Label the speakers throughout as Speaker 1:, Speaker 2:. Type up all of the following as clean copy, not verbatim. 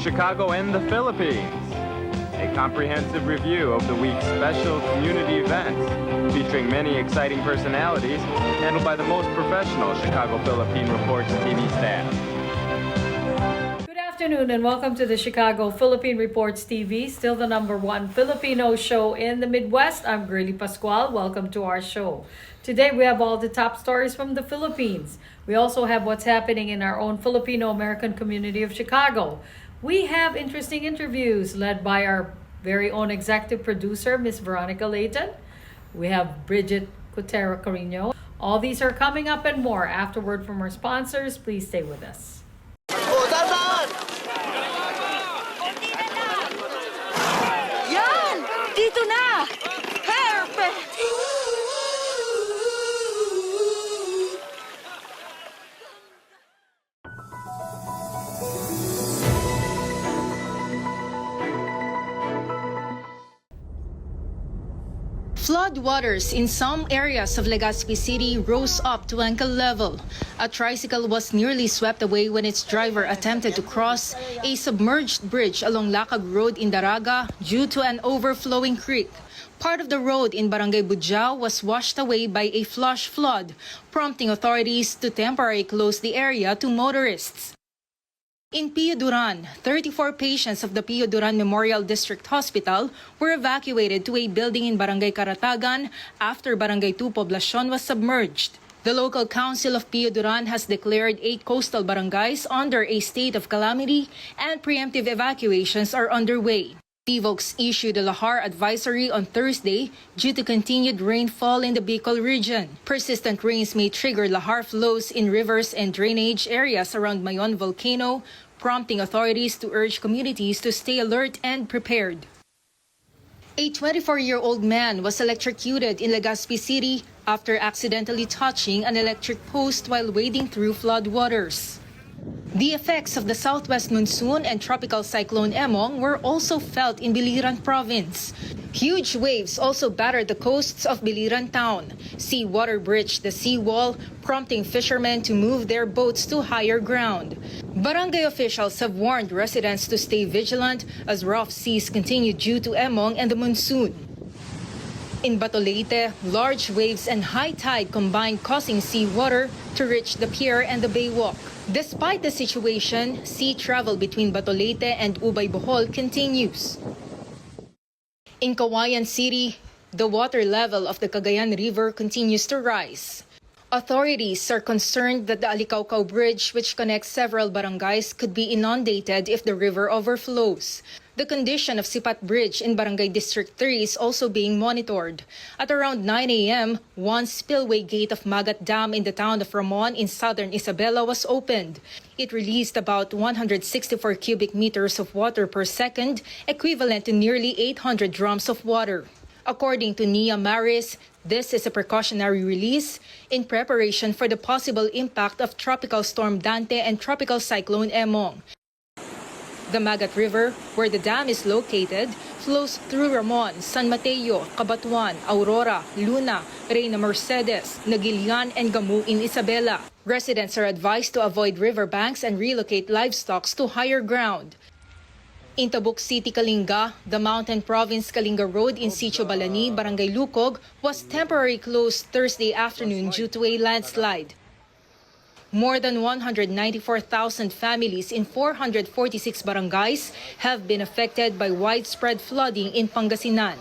Speaker 1: Chicago and the Philippines. A comprehensive review of the week's special community events, featuring many exciting personalities, handled by the most professional Chicago Philippine Reports TV staff.
Speaker 2: Good afternoon and welcome to the Chicago Philippine Reports TV, still the #1 Filipino show in the Midwest. I'm Grilly Pascual. Welcome to our show. Today we have all the top stories from the Philippines. We also have what's happening in our own Filipino American community of Chicago. We have interesting interviews led by our very own executive producer, Miss Veronica Leighton. We have Brigitte, Cueter, Carino. All these are coming up and more. Afterward from our sponsors, please stay with us.
Speaker 3: Yan! Dito na! Perfect!
Speaker 4: Flood waters in some areas of Legazpi City rose up to ankle level. A tricycle was nearly swept away when its driver attempted to cross a submerged bridge along Lakag Road in Daraga due to an overflowing creek. Part of the road in Barangay Budjao was washed away by a flash flood, prompting authorities to temporarily close the area to motorists. In Pio Duran, 34 patients of the Pio Duran Memorial District Hospital were evacuated to a building in Barangay Karatagan after Barangay 2 Poblacion was submerged. The local council of Pio Duran has declared 8 coastal barangays under a state of calamity and preemptive evacuations are underway. PVOX issued a lahar advisory on Thursday due to continued rainfall in the Bicol region. Persistent rains may trigger lahar flows in rivers and drainage areas around Mayon Volcano, prompting authorities to urge communities to stay alert and prepared. A 24-year-old man was electrocuted in Legazpi City after accidentally touching an electric post while wading through flood waters. The effects of the southwest monsoon and tropical cyclone Emong were also felt in Biliran province. Huge waves also battered the coasts of Biliran town. Seawater breached the seawall, prompting fishermen to move their boats to higher ground. Barangay officials have warned residents to stay vigilant as rough seas continue due to Emong and the monsoon. In Batolete, large waves and high tide combined, causing seawater to reach the pier and the baywalk. Despite the situation, sea travel between Batolete and Ubay Bohol continues. In Kawayan City, the water level of the Cagayan River continues to rise. Authorities are concerned that the Alicaucao Bridge, which connects several barangays, could be inundated if the river overflows. The condition of Sipat Bridge in Barangay District 3 is also being monitored. At around 9 a.m., one spillway gate of Magat Dam in the town of Ramon in southern Isabela was opened. It released about 164 cubic meters of water per second, equivalent to nearly 800 drums of water. According to Nia Maris, this is a precautionary release in preparation for the possible impact of Tropical Storm Dante and Tropical Cyclone Emong. The Magat River, where the dam is located, flows through Ramon, San Mateo, Cabatuan, Aurora, Luna, Reina Mercedes, Nagilian, and Gamu in Isabela. Residents are advised to avoid riverbanks and relocate livestock to higher ground. In Tabuk City, Kalinga, the Mountain Province Kalinga Road in Sitio Balani, Barangay Lucog, was temporarily closed Thursday afternoon due to a landslide. More than 194,000 families in 446 barangays have been affected by widespread flooding in Pangasinan.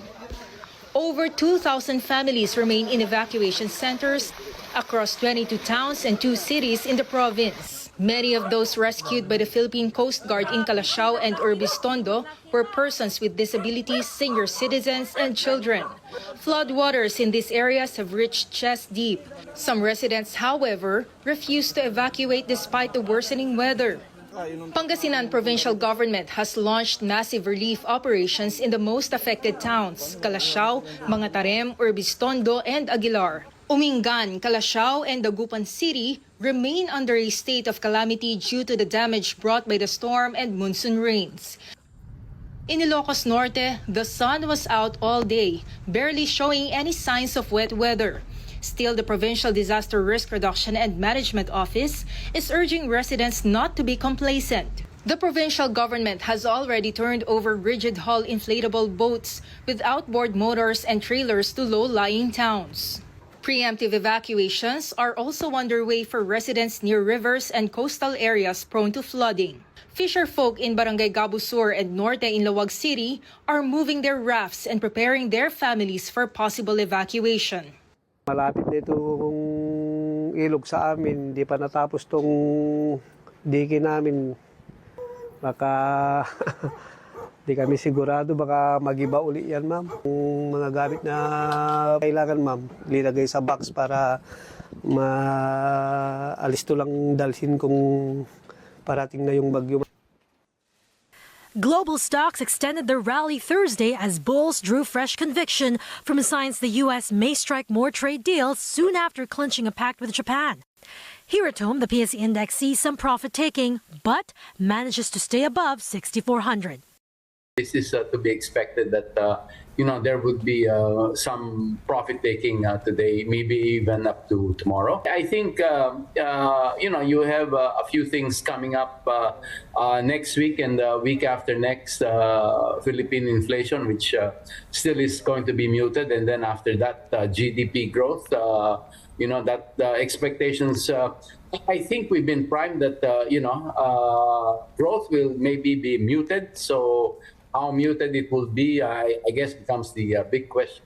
Speaker 4: Over 2,000 families remain in evacuation centers across 22 towns and 2 cities in the province. Many of those rescued by the Philippine Coast Guard in Calasiao and Urbistondo were persons with disabilities, senior citizens, and children. Floodwaters in these areas have reached chest deep. Some residents, however, refuse to evacuate despite the worsening weather. Pangasinan provincial government has launched massive relief operations in the most affected towns, Calasiao, Mangatarem, Urbistondo, and Aguilar. Umingan, Calasiao, and Dagupan City remain under a state of calamity due to the damage brought by the storm and monsoon rains. In Ilocos Norte, the sun was out all day, barely showing any signs of wet weather. Still, the Provincial Disaster Risk Reduction and Management Office is urging residents not to be complacent. The provincial government has already turned over rigid hull inflatable boats with outboard motors and trailers to low-lying towns. Preemptive evacuations are also underway for residents near rivers and coastal areas prone to flooding. Fisher folk in Barangay Gabo Sur and Norte in Laoag City are moving their rafts and preparing their families for possible evacuation.
Speaker 5: Malapit dito kung ilog sa amin, di pa natapos tong dike namin. Baka di kami sigurado, baka mag-iba uli yan, ma'am. Yung mga gamit na kailangan, ma'am, ilagay sa box para maalis to lang dalhin kung parating na yung bagyo.
Speaker 6: Global stocks extended their rally Thursday as bulls drew fresh conviction from signs the U.S. may strike more trade deals soon after clinching a pact with Japan. Here at home, the PSE index sees some profit taking, but manages to stay above 6,400.
Speaker 7: This is to be expected that there would be some profit taking today, maybe even up to tomorrow. I think you have a few things coming up next week and the week after next. Philippine inflation, which still is going to be muted, and then after that GDP growth. Expectations. I think we've been primed that growth will maybe be muted. So how muted it will be, I guess, becomes the big question.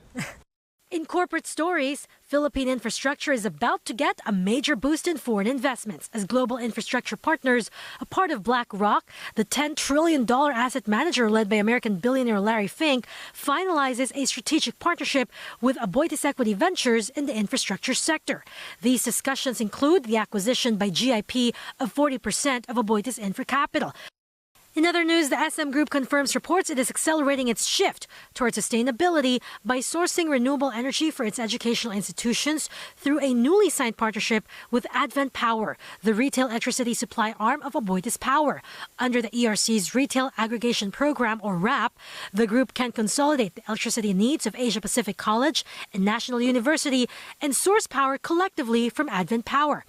Speaker 6: In corporate stories, Philippine infrastructure is about to get a major boost in foreign investments as global infrastructure partners, a part of BlackRock, the $10 trillion asset manager led by American billionaire Larry Fink, finalizes a strategic partnership with Aboitiz Equity Ventures in the infrastructure sector. These discussions include the acquisition by GIP of 40% of Aboitiz Infra Capital. In other news, the SM Group confirms reports it is accelerating its shift towards sustainability by sourcing renewable energy for its educational institutions through a newly signed partnership with Advent Power, the retail electricity supply arm of Aboitiz Power. Under the ERC's Retail Aggregation Program, or RAP, the group can consolidate the electricity needs of Asia Pacific College and National University and source power collectively from Advent Power.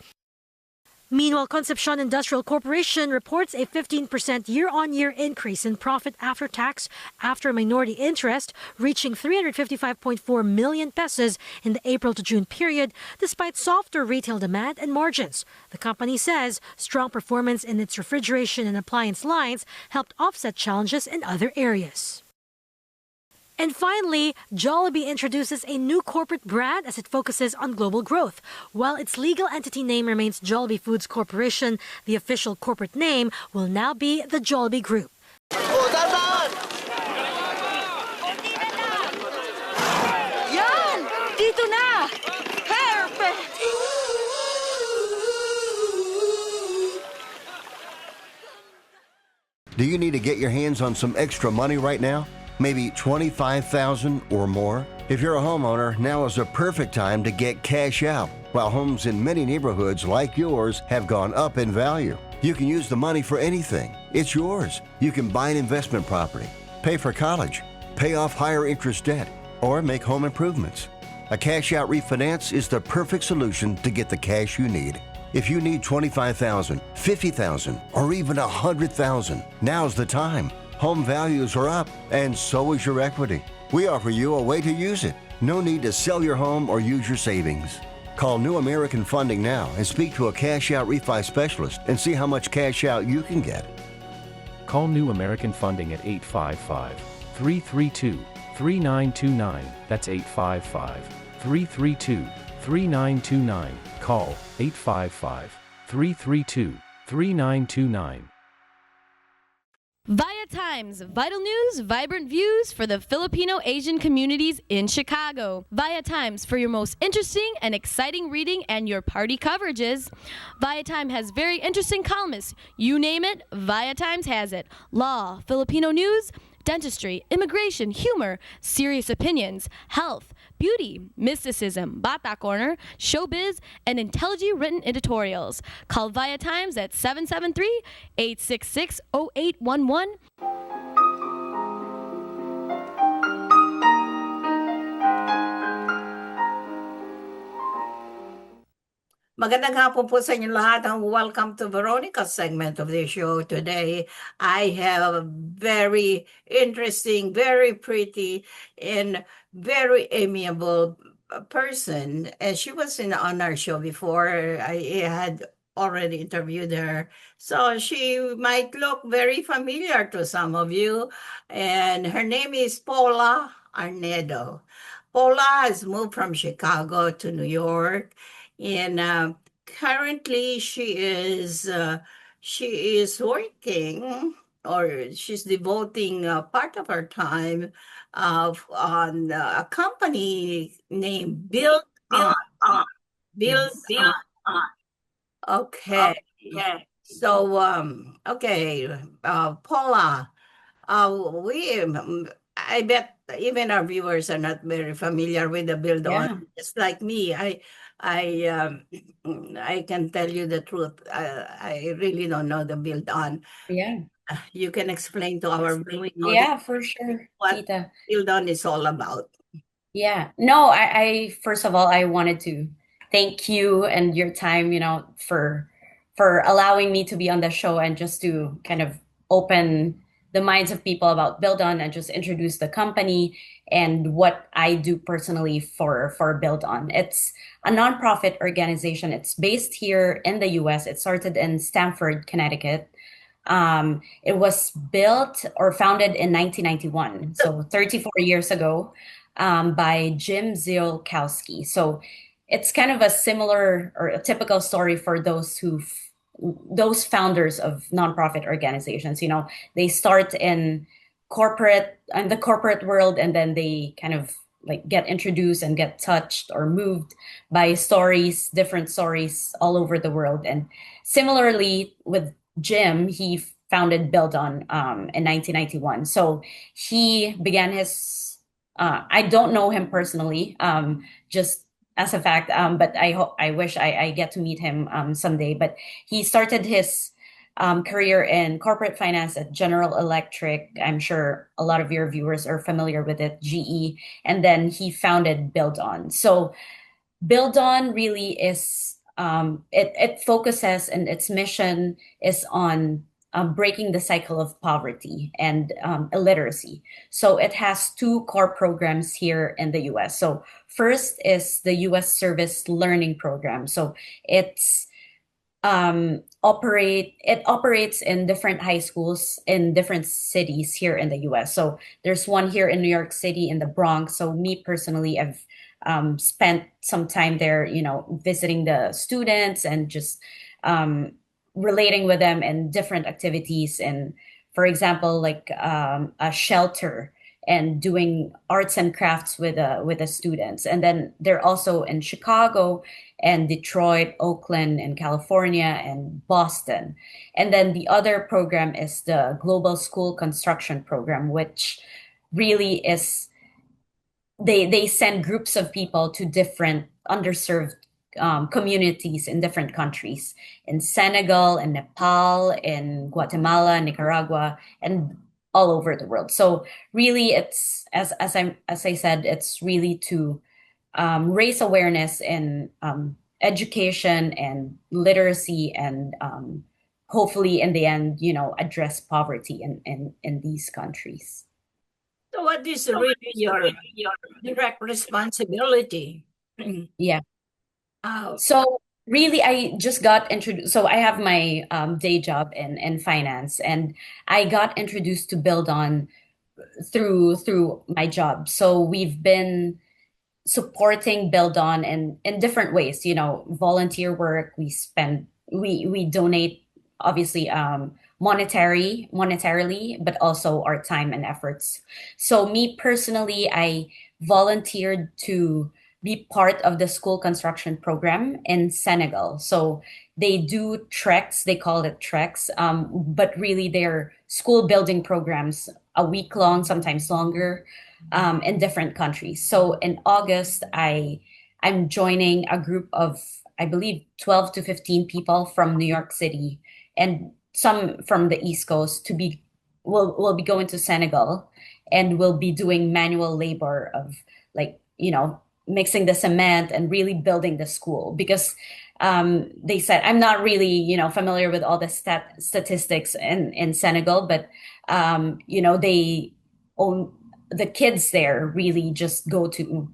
Speaker 6: Meanwhile, Concepcion Industrial Corporation reports a 15% year-on-year increase in profit after tax after minority interest, reaching 355.4 million pesos in the April to June period, despite softer retail demand and margins. The company says strong performance in its refrigeration and appliance lines helped offset challenges in other areas. And finally, Jollibee introduces a new corporate brand as it focuses on global growth. While its legal entity name remains Jollibee Foods Corporation, the official corporate name will now be the Jollibee Group.
Speaker 3: Yan! Dito na! Perfect!
Speaker 8: Do you need to get your hands on some extra money right now? Maybe $25,000 or more? If you're a homeowner, now is a perfect time to get cash out. While homes in many neighborhoods like yours have gone up in value, you can use the money for anything. It's yours. You can buy an investment property, pay for college, pay off higher interest debt, or make home improvements. A cash out refinance is the perfect solution to get the cash you need. If you need $25,000, $50,000, or even $100,000, now's the time. Home values are up, and so is your equity. We offer you a way to use it. No need to sell your home or use your savings. Call New American Funding now and speak to a cash out refi specialist and see how much cash out you can get.
Speaker 9: Call New American Funding at 855-332-3929. That's 855-332-3929. Call 855-332-3929.
Speaker 10: ViaTimes, vital news, vibrant views for the Filipino Asian communities in Chicago. ViaTimes for your most interesting and exciting reading and your party coverages. ViaTime has very interesting columnists. You name it, ViaTimes has it. Law, Filipino news, dentistry, immigration, humor, serious opinions, health, beauty, mysticism, Bata Corner, showbiz, and intelligently written editorials. Call ViaTimes at 773-866-0811.
Speaker 11: Magandang hapon po sa inyo lahat and welcome to Veronica's segment of the show. Today, I have a very interesting, very pretty, and very amiable person. And she was on our show before. I had already interviewed her. So she might look very familiar to some of you. And her name is Paula Arnedo. Paula has moved from Chicago to New York. And currently, she is working, or she's devoting part of her time on a company named Build On. Build On. Okay. So, okay, Paula, we I bet even our viewers are not very familiar with the build on. Just like me, I can tell you the truth. I really don't know the build on.
Speaker 12: Yeah.
Speaker 11: You can explain to our viewing
Speaker 12: Yeah,
Speaker 11: audience
Speaker 12: for sure,
Speaker 11: what
Speaker 12: Tita.
Speaker 11: build on is all about.
Speaker 12: Yeah. No, I first of all, I wanted to thank you and your time, for allowing me to be on the show and just to kind of open the minds of people about Build On and just introduce the company and what I do personally for Build On. It's a nonprofit organization. It's based here in the US. It started in Stamford, Connecticut. It was built or founded in 1991, so 34 years ago, by Jim Ziolkowski. So it's kind of a similar or a typical story for those founders of nonprofit organizations. They start in the corporate world, and then they kind of like get introduced and get touched or moved by different stories all over the world. And similarly with Jim, he founded Build On in 1991. So he began I don't know him personally, just as a fact, but I wish I get to meet him someday. But he started his career in corporate finance at General Electric. I'm sure a lot of your viewers are familiar with it, GE. And then he founded Build On. So Build On really is, it focuses, and its mission is on breaking the cycle of poverty and illiteracy. So it has two core programs here in the US. So first is the US Service Learning Program. So it operates in different high schools in different cities here in the US. So there's one here in New York City in the Bronx. So me personally, I've spent some time there, visiting the students and just relating with them in different activities. And for example, like a shelter and doing arts and crafts with the students. And then they're also in Chicago and Detroit, Oakland, and California, and Boston. And then the other program is the Global School Construction Program, which really is, they send groups of people to different underserved communities in different countries, in Senegal, in Nepal, in Guatemala, Nicaragua, and all over the world. So really, it's as I said, it's really to raise awareness in education and literacy, and hopefully in the end, address poverty in these countries.
Speaker 11: So what is really your direct responsibility?
Speaker 12: Yeah. So really, I just got introduced. So I have my day job in finance, and I got introduced to Build On through my job. So we've been supporting Build On in different ways. Volunteer work. We donate, obviously, monetarily, but also our time and efforts. So me personally, I volunteered to be part of the school construction program in Senegal. So they do treks, they call it treks, but really they're school building programs, a week long, sometimes longer, in different countries. So in August, I'm joining a group of, I believe, 12 to 15 people from New York City and some from the East Coast we'll be going to Senegal, and we'll be doing manual labor of, like, mixing the cement and really building the school, because they said, I'm not really, familiar with all the statistics in Senegal, but, they own the kids there really just go to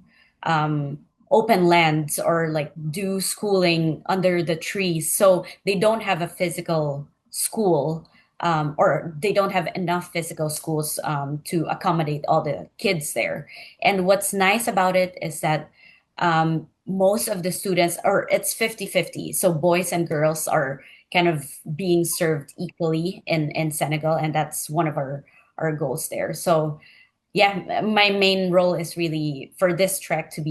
Speaker 12: open lands or like do schooling under the trees. So they don't have a physical school, or they don't have enough physical schools to accommodate all the kids there. And what's nice about it is that most of the students, or it's 50-50. So boys and girls are kind of being served equally in Senegal. And that's one of our goals there. So yeah, my main role is really for this trek to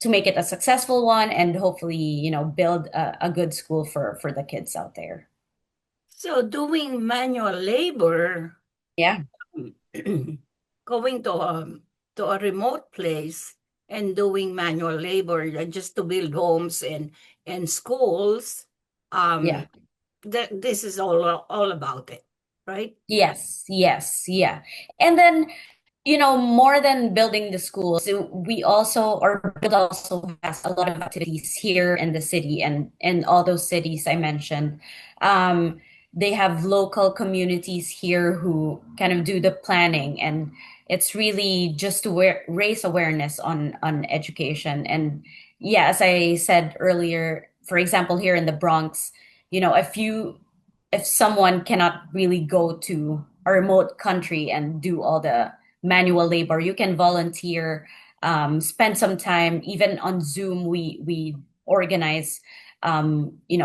Speaker 12: make it a successful one and hopefully, build a good school for the kids out there.
Speaker 11: So doing manual labor,
Speaker 12: Yeah.
Speaker 11: going to a remote place and doing manual labor just to build homes and schools.
Speaker 12: Yeah.
Speaker 11: This is all about it, right?
Speaker 12: Yes, yeah. And then, more than building the schools, we also, or Build also has a lot of activities here in the city and in all those cities I mentioned. They have local communities here who kind of do the planning, and it's really just to raise awareness on education. And yeah, as I said earlier, for example, here in the Bronx, if someone cannot really go to a remote country and do all the manual labor, you can volunteer, spend some time. Even on Zoom, we organize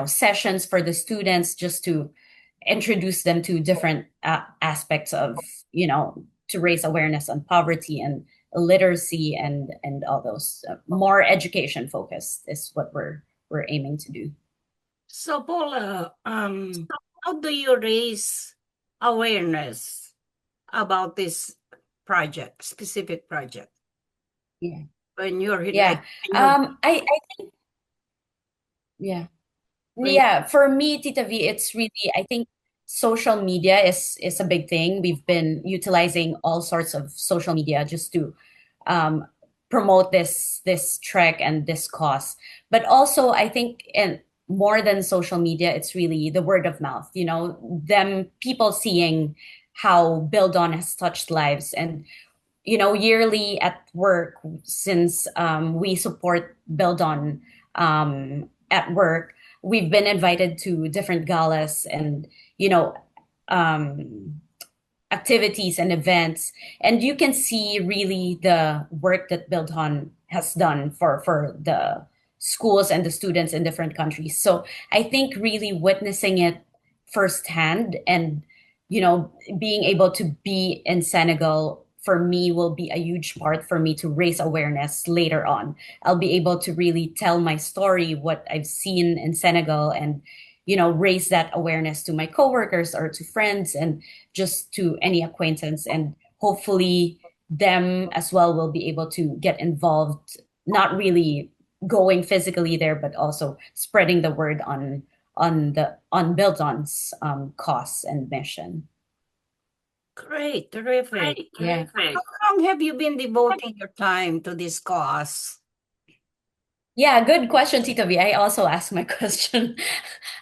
Speaker 12: sessions for the students just to introduce them to different aspects of to raise awareness on poverty and literacy and all those. More education focused is what we're aiming to do.
Speaker 11: So Paula, how do you raise awareness about this specific project?
Speaker 12: Yeah.
Speaker 11: When you're
Speaker 12: I think for me, Tita V, it's really, I think social media is a big thing. We've been utilizing all sorts of social media just to promote this trek and this cause. But also, I think, and more than social media, it's really the word of mouth, people seeing how Build On has touched lives. And yearly at work, since we support Build On at work, we've been invited to different galas and activities and events, and you can see really the work that Build On has done for the schools and the students in different countries. So I think really witnessing it firsthand and being able to be in Senegal for me will be a huge part for me to raise awareness later on. I'll be able to really tell my story, what I've seen in Senegal, and raise that awareness to my coworkers or to friends and just to any acquaintance. And hopefully them as well will be able to get involved, not really going physically there, but also spreading the word on Build On's cause and mission.
Speaker 11: Great, terrific.
Speaker 12: Yeah.
Speaker 11: How long have you been devoting your time to this cause?
Speaker 12: Yeah, good question, Tito V. I also asked my question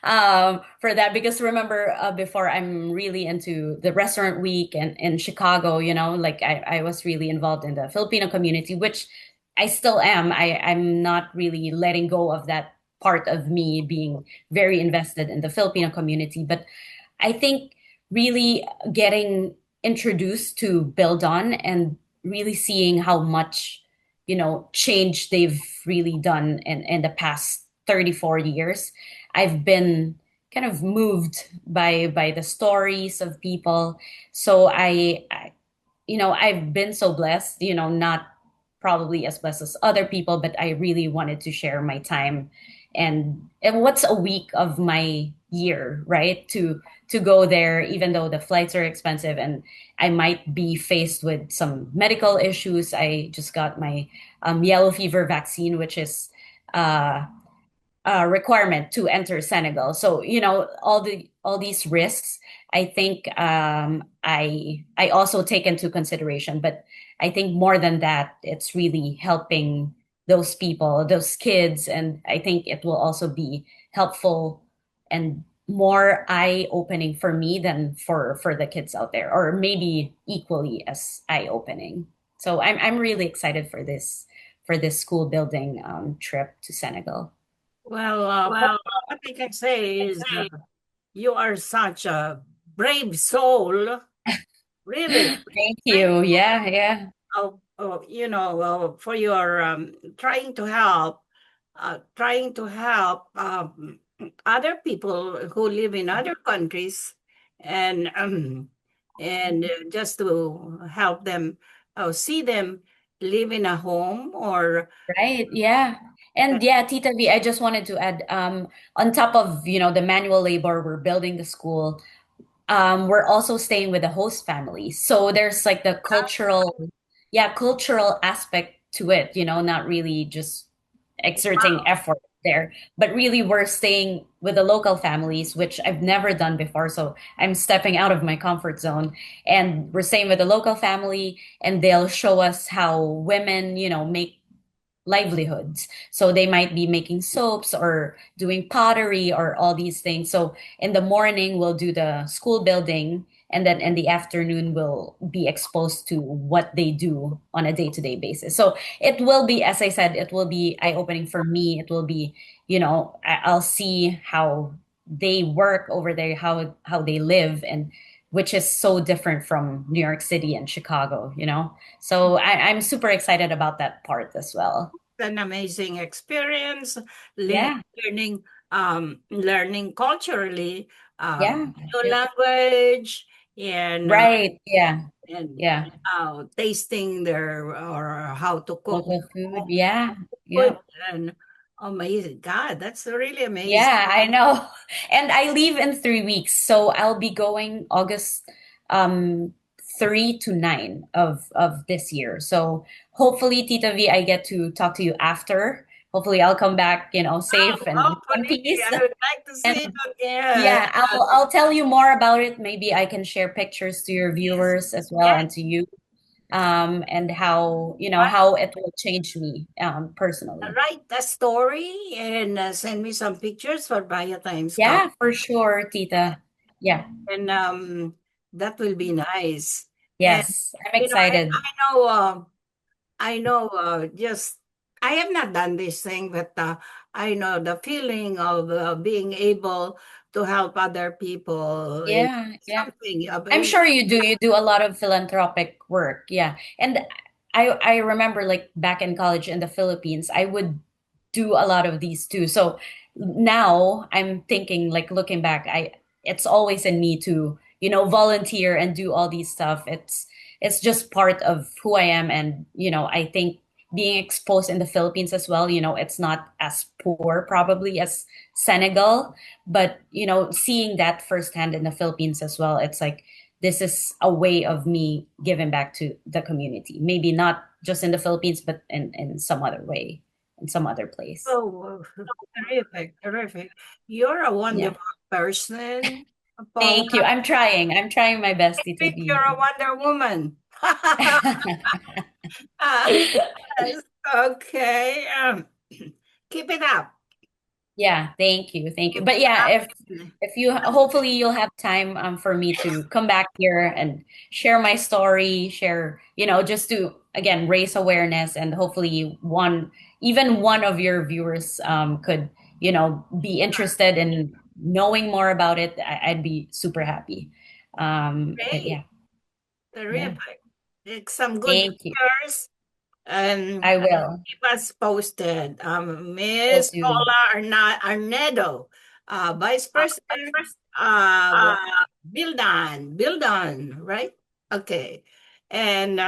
Speaker 12: for that because remember before, I'm really into the restaurant week and in Chicago, like I was really involved in the Filipino community, which I still am. I'm not really letting go of that part of me being very invested in the Filipino community. But I think really getting introduced to Build On and really seeing how much change they've really done in the past 34 years. I've been kind of moved by the stories of people. So I've been so blessed, not probably as blessed as other people, but I really wanted to share my time and what's a week of my year, right? To go there, even though the flights are expensive and I might be faced with some medical issues. I just got my yellow fever vaccine, which is a requirement to enter Senegal. So, all these risks, I think I also take into consideration. But I think more than that, it's really helping those people, those kids. And I think it will also be helpful and more eye-opening for me than for the kids out there, or maybe equally as eye-opening. So I'm really excited for this school building trip to Senegal.
Speaker 11: Well, what I can say is you are such a brave soul. Really.
Speaker 12: Thank you. Yeah.
Speaker 11: For your trying to help other people who live in other countries, and just to help them, see them live in a home or
Speaker 12: Right. Yeah. And yeah, Tita V, I just wanted to add, on top of, the manual labor, we're building the school. We're also staying with the host family. So there's like the cultural aspect to it, not really just exerting effort there, but really we're staying with the local families, which I've never done before. So I'm stepping out of my comfort zone, and we're staying with the local family, and they'll show us how women, make livelihoods. So they might be making soaps or doing pottery or all these things. So in the morning, we'll do the school building, and then in the afternoon, we'll be exposed to what they do on a day-to-day basis. So it will be, as I said, it will be eye-opening for me. It will be, I'll see how they work over there, how they live, and which is so different from New York City and Chicago, So I'm super excited about that part as well.
Speaker 11: It's an amazing experience,
Speaker 12: Yeah.
Speaker 11: learning culturally,
Speaker 12: Yeah.
Speaker 11: new language, and
Speaker 12: Right. Yeah.
Speaker 11: and
Speaker 12: Yeah.
Speaker 11: tasting their or how to cook
Speaker 12: Local food. Yeah. Yeah.
Speaker 11: food, and amazing. God, that's really amazing.
Speaker 12: Yeah, I know. And I leave in 3 weeks. So I'll be going August 3 to 9 of this year. So hopefully, Tita V, I get to talk to you after. Hopefully I'll come back, safe and in peace.
Speaker 11: I would like to see
Speaker 12: And
Speaker 11: it again.
Speaker 12: yeah, I'll tell you more about it. Maybe I can share pictures to your viewers as well, and to you. And how, how it will change me personally.
Speaker 11: Write the story and send me some pictures for ViaTimes.
Speaker 12: Yeah, for sure, Tita. Yeah.
Speaker 11: And that will be nice.
Speaker 12: Yes, I'm excited.
Speaker 11: I know, just I have not done this thing, but I know the feeling of being able to help other people.
Speaker 12: Yeah.
Speaker 11: Something.
Speaker 12: I'm sure you do. You do a lot of philanthropic work. Yeah. And I remember, like, back in college in the Philippines, I would do a lot of these too. So now I'm thinking, like, looking back, it's always in me to, volunteer and do all these stuff. It's just part of who I am. And, I think being exposed in the Philippines as well, it's not as poor probably as Senegal, but, seeing that firsthand in the Philippines as well, it's like, this is a way of me giving back to the community. Maybe not just in the Philippines, but in some other way, in some other place.
Speaker 11: Oh, terrific. You're a wonderful person.
Speaker 12: Thank you. I'm trying my best,
Speaker 11: I
Speaker 12: Tita
Speaker 11: think
Speaker 12: V.
Speaker 11: you're a Wonder Woman. Yes, okay. Keep it up.
Speaker 12: Yeah, thank you. But yeah, if you, hopefully you'll have time for me to come back here and share my story, just to, again, raise awareness, and hopefully even one of your viewers could, be interested in knowing more about it. I'd be super happy. But yeah.
Speaker 11: Terrific. Take some good
Speaker 12: Thank you.
Speaker 11: pictures, and
Speaker 12: I will.
Speaker 11: keep us posted. Miss
Speaker 12: Will do.
Speaker 11: Paula Arnedo, Vice President, Bildan, right? Okay. And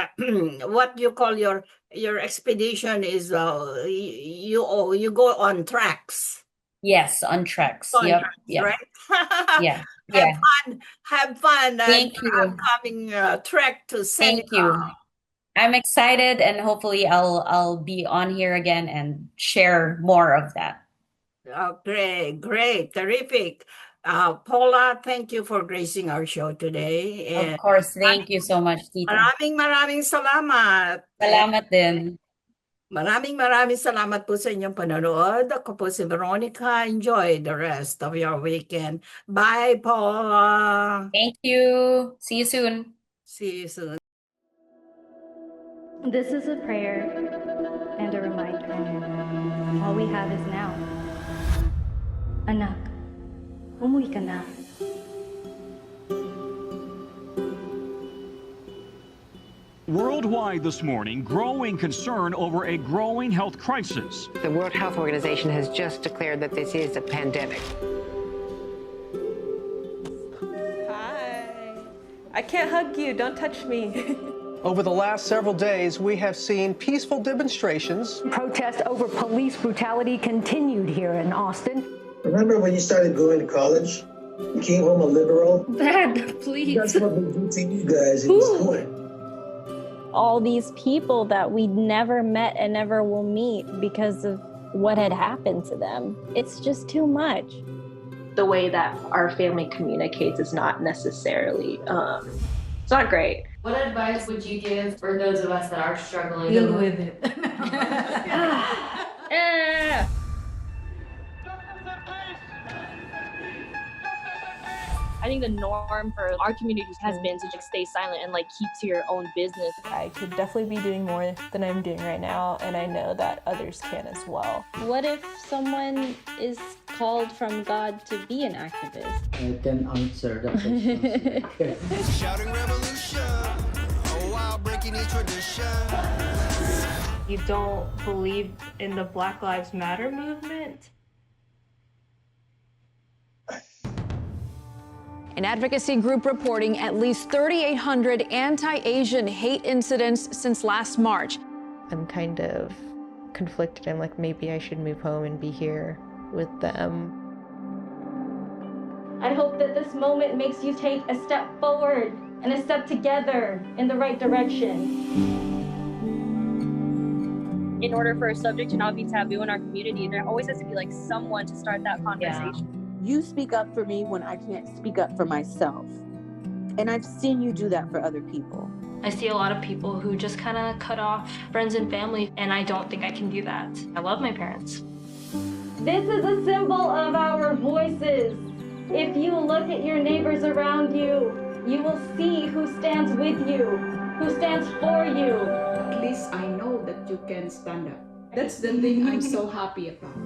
Speaker 11: what you call your expedition is you go on tracks.
Speaker 12: Yes, on tracks.
Speaker 11: On
Speaker 12: Yep.
Speaker 11: tracks,
Speaker 12: Yeah.
Speaker 11: right?
Speaker 12: Yeah.
Speaker 11: Have fun.
Speaker 12: Thank you.
Speaker 11: Upcoming trek to
Speaker 12: Thank
Speaker 11: Senegal.
Speaker 12: you. I'm excited, and hopefully I'll be on here again and share more of that.
Speaker 11: Oh, great, terrific. Paula, thank you for gracing our show today.
Speaker 12: Of
Speaker 11: And
Speaker 12: course, thank you so much, Tita.
Speaker 11: maraming salamat.
Speaker 12: Salamat din.
Speaker 11: Maraming salamat po sa inyong panonood. Ako po si Veronica. Enjoy the rest of your weekend. Bye po.
Speaker 12: Thank you. See you soon.
Speaker 11: See you soon.
Speaker 13: This is a prayer and a reminder. All we have is now. Anak, umuwi ka na.
Speaker 14: Worldwide this morning, growing concern over a growing health crisis.
Speaker 15: The World Health Organization has just declared that this is a pandemic.
Speaker 16: Hi. I can't hug you. Don't touch me.
Speaker 17: Over the last several days, we have seen peaceful demonstrations.
Speaker 18: Protests over police brutality continued here in Austin.
Speaker 19: Remember when you started going to college? You came home a liberal?
Speaker 20: Dad, please.
Speaker 19: That's what we do to you guys in school.
Speaker 20: All these people that we never met and never will meet because of what had happened to them. It's just too much.
Speaker 21: The way that our family communicates is not necessarily, it's not great.
Speaker 22: What advice would you give for those of us that are struggling?
Speaker 2: Deal with it.
Speaker 23: I think the norm for our community has been to just stay silent and like keep to your own business.
Speaker 16: I could definitely be doing more than I'm doing right now, and I know that others can as well.
Speaker 20: What if someone is called from God to be an activist?
Speaker 24: I can answer that question.
Speaker 25: Shouting revolution, oh wow, breaking each tradition.
Speaker 26: You don't believe in the Black Lives Matter movement?
Speaker 27: An advocacy group reporting at least 3,800 anti-Asian hate incidents since last March.
Speaker 16: I'm kind of conflicted. I'm like, maybe I should move home and be here with them.
Speaker 13: I hope that this moment makes you take a step forward and a step together in the right direction.
Speaker 23: In order for a subject to not be taboo in our community, there always has to be like someone to start that conversation.
Speaker 28: Yeah. You speak up for me when I can't speak up for myself. And I've seen you do that for other people.
Speaker 13: I see a lot of people who just kind of cut off friends and family, and I don't think I can do that. I love my parents. This is a symbol of our voices. If you look at your neighbors around you, you will see who stands with you, who stands for you.
Speaker 29: At least I know that you can stand up. That's the thing I'm so happy about.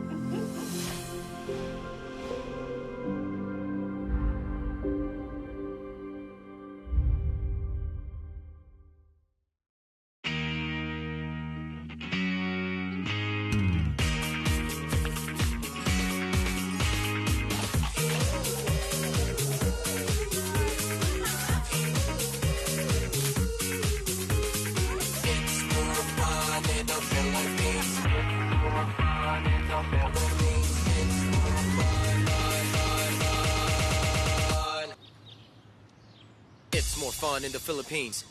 Speaker 30: It's more fun in the Philippines.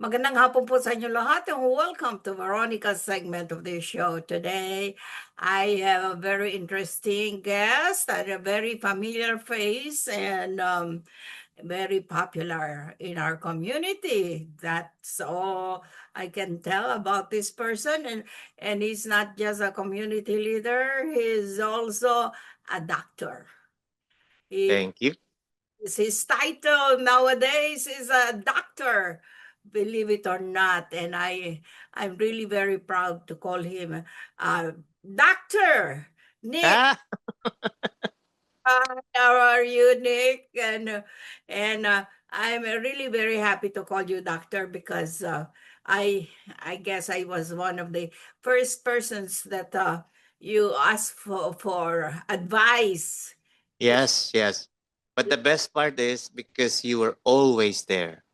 Speaker 11: Magandang hapon po sa inyo lahat and welcome to Veronica's segment of this show. Today, I have a very interesting guest and a very familiar face and very popular in our community. That's all I can tell about this person. And he's not just a community leader, he's also a doctor.
Speaker 31: Thank you.
Speaker 11: His title nowadays is a doctor, believe it or not. And I'm really very proud to call him Dr. Nick. How are you, Nick? And I'm really very happy to call you doctor because I guess I was one of the first persons that you asked for advice.
Speaker 31: Yes. But the best part is because you were always there.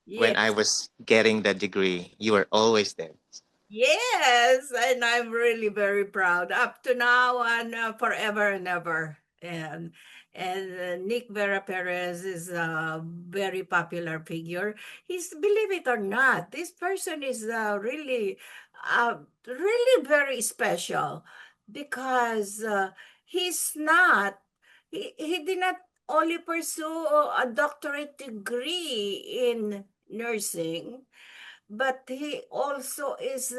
Speaker 11: Yes.
Speaker 31: When I was getting the degree, you were always there.
Speaker 11: Yes, and I'm really very proud up to now and forever and ever. And Nick Vera Perez is a very popular figure. Believe it or not, this person is really very special because he did not only pursue a doctorate degree in nursing, but he also is,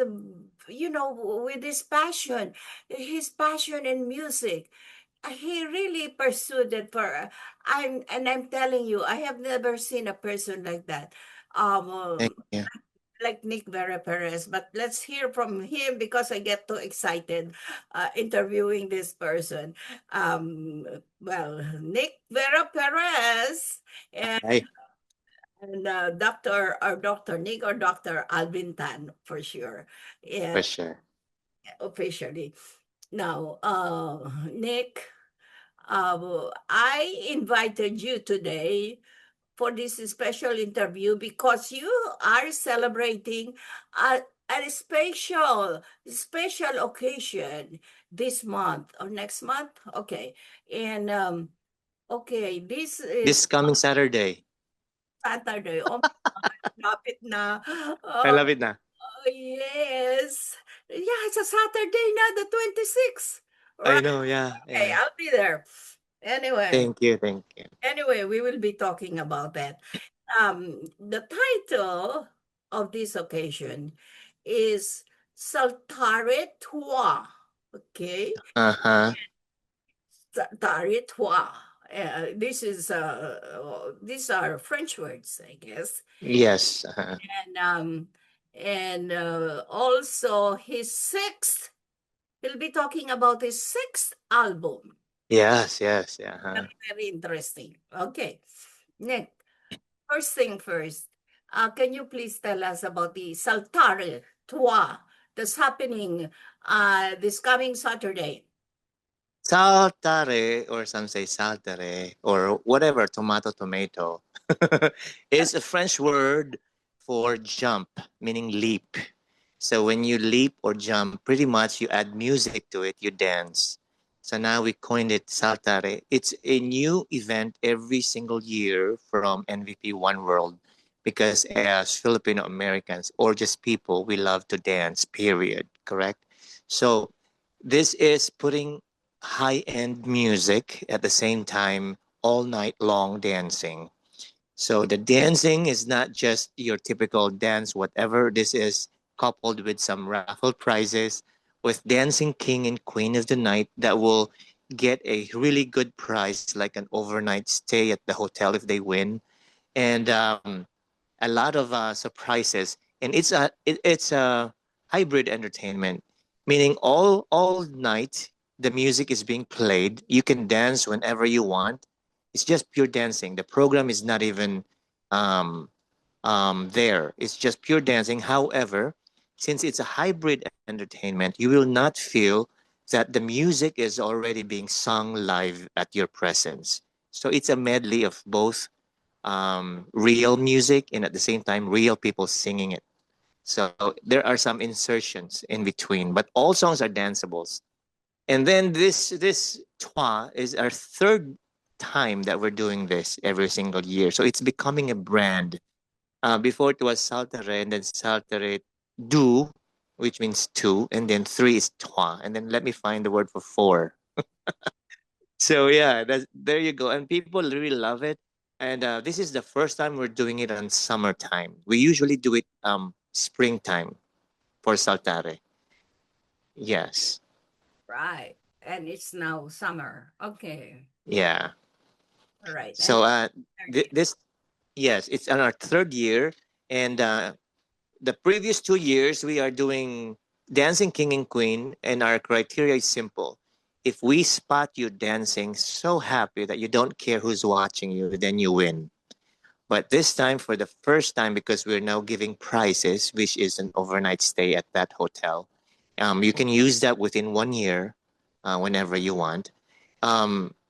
Speaker 11: with his passion in music. He really pursued it for. I'm telling you, I have never seen a person like that.
Speaker 31: Thank you.
Speaker 11: Like Nick Vera Perez, but let's hear from him because I get too excited interviewing this person. Nick Vera Perez and
Speaker 31: Hi.
Speaker 11: Dr. Nick or Dr. Alvin Tan for sure.
Speaker 31: For
Speaker 11: Yeah,
Speaker 31: sure.
Speaker 11: officially. Now, Nick, I invited you today for this special interview because you are celebrating a special occasion this month or next month. Okay. And okay, this
Speaker 31: This
Speaker 11: is
Speaker 31: coming Saturday.
Speaker 11: Saturday. Oh my God, lapit na.
Speaker 31: I
Speaker 11: Oh,
Speaker 31: love it na.
Speaker 11: yes. Yeah, it's a Saturday now, the 26th.
Speaker 31: I
Speaker 11: Right.
Speaker 31: know, yeah,
Speaker 11: Okay,
Speaker 31: yeah.
Speaker 11: I'll be there. Anyway.
Speaker 31: Thank you, thank you.
Speaker 11: Anyway, we will be talking about that. The title of this occasion is Saltare Trois. Okay,
Speaker 31: Uh-huh.
Speaker 11: Saltare Trois. These are French words, I guess.
Speaker 31: Yes. Uh-huh.
Speaker 11: And also he'll be talking about his sixth album.
Speaker 31: Yes, yes, yeah. Uh-huh.
Speaker 11: Very interesting. Okay, Nick. First thing first, can you please tell us about the Saltare Trois that's happening this coming Saturday?
Speaker 31: Saltare, or some say saltare, or whatever, tomato, is a French word for jump, meaning leap. So when you leap or jump, pretty much you add music to it, you dance. So now we coined it Saltare. It's a new event every single year from NVP One World because as Filipino Americans or just people, we love to dance, period, correct? So this is putting high-end music at the same time, all night long dancing. So the dancing is not just your typical dance, whatever. This is coupled with some raffle prizes with Dancing King and Queen of the Night that will get a really good prize, like an overnight stay at the hotel if they win, and a lot of surprises. And it's a hybrid entertainment, meaning all night the music is being played. You can dance whenever you want. It's just pure dancing. The program is not even um, there. It's just pure dancing. However, since it's a hybrid entertainment, you will not feel that the music is already being sung live at your presence. So it's a medley of both real music and at the same time real people singing it. So there are some insertions in between, but all songs are danceables. And then this Trois is our third time that we're doing this every single year. So it's becoming a brand. Before it was Saltare and then Saltare Du, which means two, and then three is Trois. And then let me find the word for four. So yeah, there you go. And people really love it. And this is the first time we're doing it on summertime. We usually do it springtime for Saltare. Yes.
Speaker 11: Right. And it's now summer. Okay.
Speaker 31: Yeah.
Speaker 11: All right.
Speaker 31: So this, yes, it's on our third year. And the previous 2 years, we are doing Dancing King and Queen. And our criteria is simple. If we spot you dancing so happy that you don't care who's watching you, then you win. But this time, for the first time, because we're now giving prizes, which is an overnight stay at that hotel, you can use that within 1 year, whenever you want.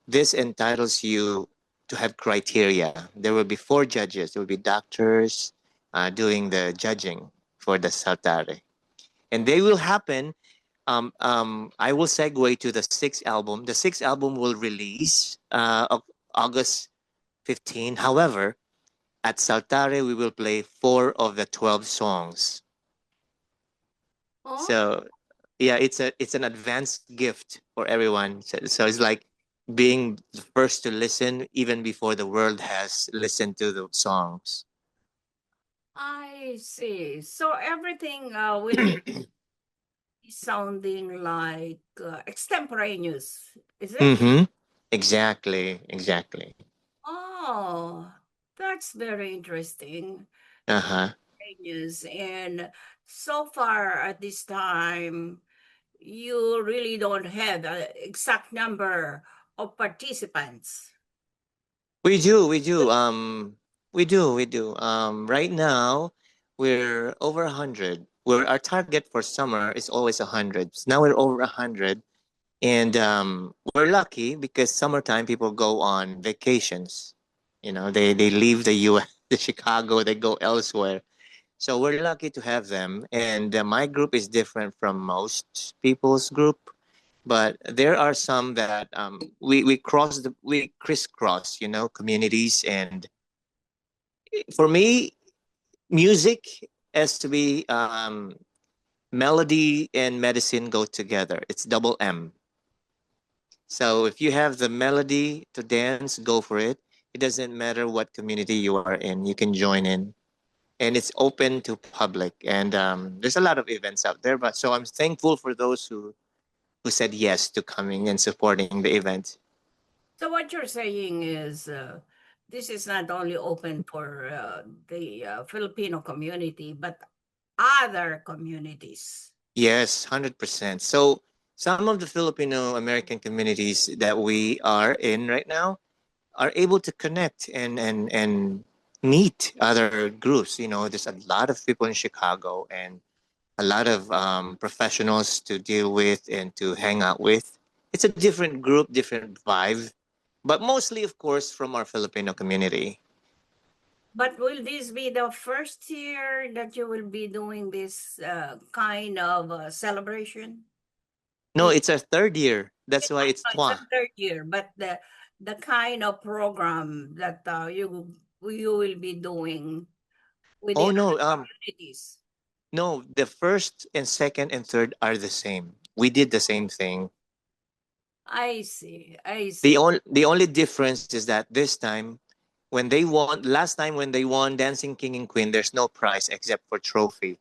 Speaker 31: This entitles you to have criteria. There will be 4 judges. There will be doctors doing the judging for the Saltare. And they will happen. I will segue to the sixth album. The sixth album will release August 15. However, at Saltare, we will play 4 of the 12 songs.
Speaker 11: Oh.
Speaker 31: So, yeah, it's an advanced gift for everyone. So it's like being the first to listen even before the world has listened to the songs.
Speaker 11: I see. So everything will be sounding like extemporaneous, is it?
Speaker 31: Mm-hmm. Exactly. Exactly.
Speaker 11: Oh, that's very interesting.
Speaker 31: Uh-huh.
Speaker 11: Extemporaneous. And so far at this time, you really don't have an exact number of participants.
Speaker 31: We do, we do. We do. Right now, we're over 100. We're our target for summer is always 100. So now we're over 100, and we're lucky because summertime people go on vacations. You know, they leave the U.S., the Chicago, they go elsewhere. So we're lucky to have them, and my group is different from most people's group. But there are some that we crisscross, you know, communities. And for me, music has to be melody and medicine go together. It's double M. So if you have the melody to dance, go for it. It doesn't matter what community you are in, you can join in. And it's open to public. And there's a lot of events out there. But so I'm thankful for those who said yes to coming and supporting the event.
Speaker 11: So what you're saying is this is not only open for the Filipino community, but other communities.
Speaker 31: Yes, 100%. So some of the Filipino American communities that we are in right now are able to connect and meet other groups. You know, there's a lot of people in Chicago and a lot of professionals to deal with and to hang out with. It's a different group, different vibe, but mostly, of course, from our Filipino community.
Speaker 11: But will this be the first year that you will be doing this kind of celebration?
Speaker 31: No, it's our third year. That's why it's
Speaker 11: It's a
Speaker 31: Trois.
Speaker 11: third year, but the kind of program that you will be doing with the
Speaker 31: Oh no,
Speaker 11: other communities.
Speaker 31: no, the first and second and third are the same. We did the same thing.
Speaker 11: I see. I
Speaker 31: The
Speaker 11: see.
Speaker 31: only the only difference is that this time when they won last time when they won Dancing King and Queen, there's no prize except for trophy.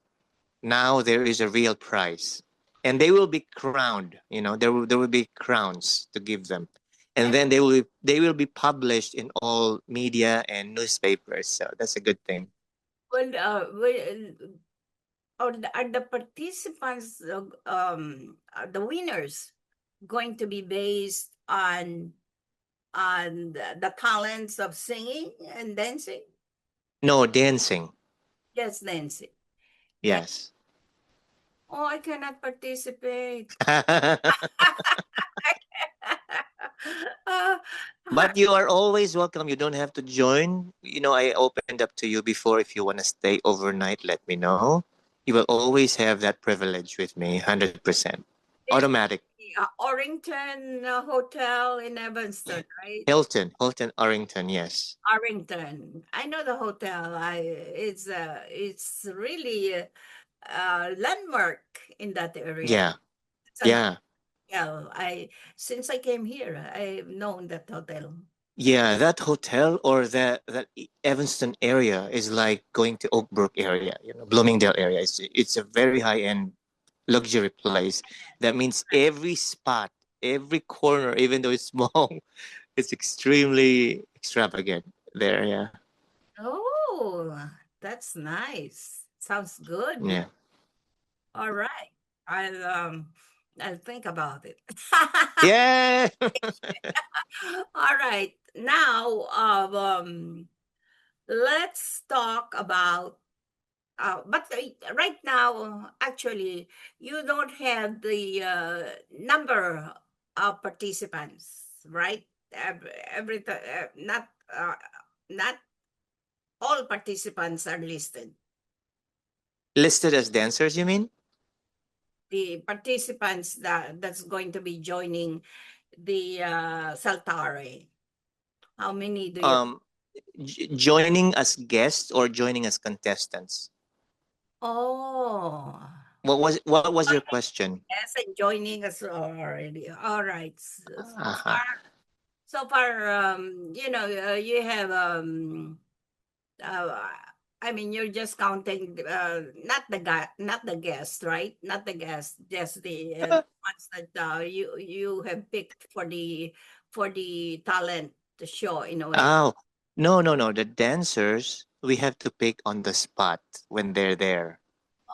Speaker 31: Now there is a real prize. And they will be crowned, you know, there will be crowns to give them. And then they will be published in all media and newspapers. So that's a good thing.
Speaker 11: Well, are the participants, the winners, going to be based on the talents of singing and dancing?
Speaker 31: No, dancing.
Speaker 11: Yes, dancing.
Speaker 31: Yes.
Speaker 11: Oh, I cannot participate.
Speaker 31: But you are always welcome. You don't have to join. You know, I opened up to you before. If you want to stay overnight, let me know. You will always have that privilege with me, 100%.
Speaker 11: It's
Speaker 31: Automatic.
Speaker 11: the Orrington Hotel in Evanston, right?
Speaker 31: Hilton Arrington, yes.
Speaker 11: Arrington. I know the hotel. It's really a landmark in that area.
Speaker 31: Yeah.
Speaker 11: It's a
Speaker 31: Yeah.
Speaker 11: hotel. Since I came here, I've known that hotel.
Speaker 31: Yeah, that hotel or that Evanston area is like going to Oak Brook area, you know, Bloomingdale area. It's a very high end luxury place. That means every spot, every corner, even though it's small, it's extremely extravagant there. Yeah.
Speaker 11: Oh, that's nice. Sounds good.
Speaker 31: Yeah.
Speaker 11: All right. I'll think about it.
Speaker 31: Yeah.
Speaker 11: All right. Now, let's talk about but right now, actually, you don't have the number of participants, right? Not all participants are listed.
Speaker 31: Listed as dancers, you mean?
Speaker 11: The participants that's going to be joining the Saltare. How many do you?
Speaker 31: Joining as guests or joining as contestants?
Speaker 11: Oh.
Speaker 31: What was your question?
Speaker 11: Yes, and joining us already. All right.
Speaker 31: Uh-huh.
Speaker 11: So far, you have uh, I mean, you're just counting not the guest, right? Not the guest, just the ones that you have picked for the talent show in a way.
Speaker 31: Oh, no, no, no. The dancers, we have to pick on the spot when they're there.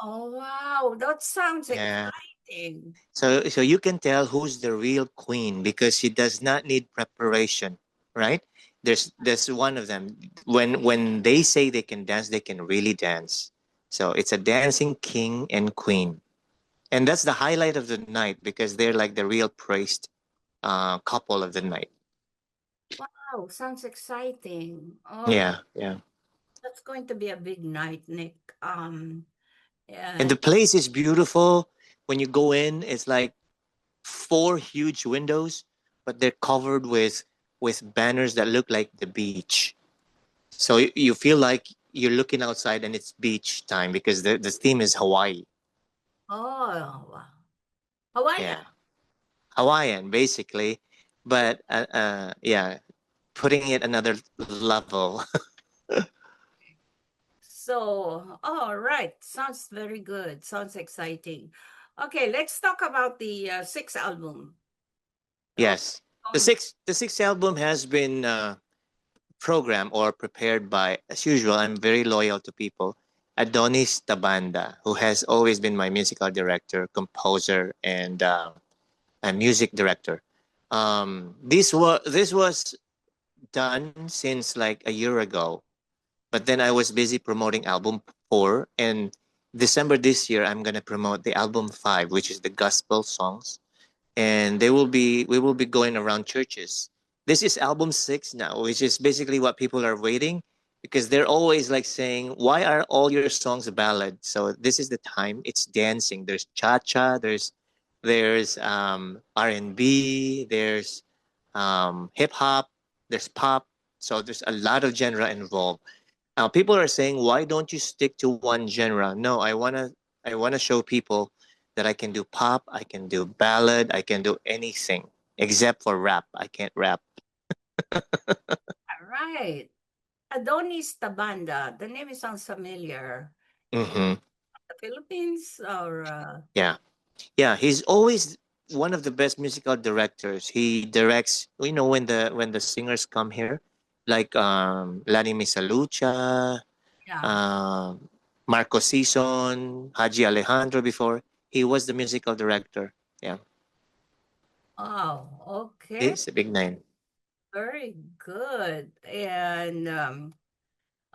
Speaker 11: Oh wow, that sounds
Speaker 31: Yeah.
Speaker 11: exciting.
Speaker 31: So you can tell who's the real queen because she does not need preparation, right? There's one of them. When they say they can dance, they can really dance. So it's a dancing king and queen. And that's the highlight of the night because they're like the real praised couple of the night.
Speaker 11: Wow, sounds exciting. Oh,
Speaker 31: Yeah, yeah.
Speaker 11: that's going to be a big night, Nick.
Speaker 31: And the place is beautiful. When you go in, it's like four huge windows, but they're covered with banners that look like the beach. So you feel like you're looking outside and it's beach time because the theme is Hawaii.
Speaker 11: oh, wow. Hawaii.
Speaker 31: Yeah, Hawaiian basically, but yeah, putting it another level.
Speaker 11: So, all right. Sounds very good. Sounds exciting. Okay, let's talk about the sixth album.
Speaker 31: Yes, the sixth album has been programmed or prepared by, as usual. I'm very loyal to people. Adonis Tabanda, who has always been my musical director, composer, and music director. This was done since like a year ago, but then I was busy promoting album 4, and December this year I'm gonna promote the album 5, which is the gospel songs, and we will be going around churches. This is album 6 now, which is basically what people are waiting because they're always like saying, "Why are all your songs ballad?" So this is the time. It's dancing. There's cha cha. There's R&B. There's hip hop. There's pop. So there's a lot of genre involved. People are saying, "Why don't you stick to one genre?" No, I wanna show people that I can do pop, I can do ballad, I can do anything except for rap. I can't rap.
Speaker 11: All right. Adonis Tabanda. The name sounds familiar.
Speaker 31: Mm-hmm.
Speaker 11: The Philippines or
Speaker 31: Yeah, yeah. He's always one of the best musical directors. He directs, when the singers come here, like Lani Misalucha,
Speaker 11: yeah.
Speaker 31: Marco Sison, Haji Alejandro. Before he was the musical director. Yeah,
Speaker 11: Oh, okay.
Speaker 31: he's a big name.
Speaker 11: Very good. And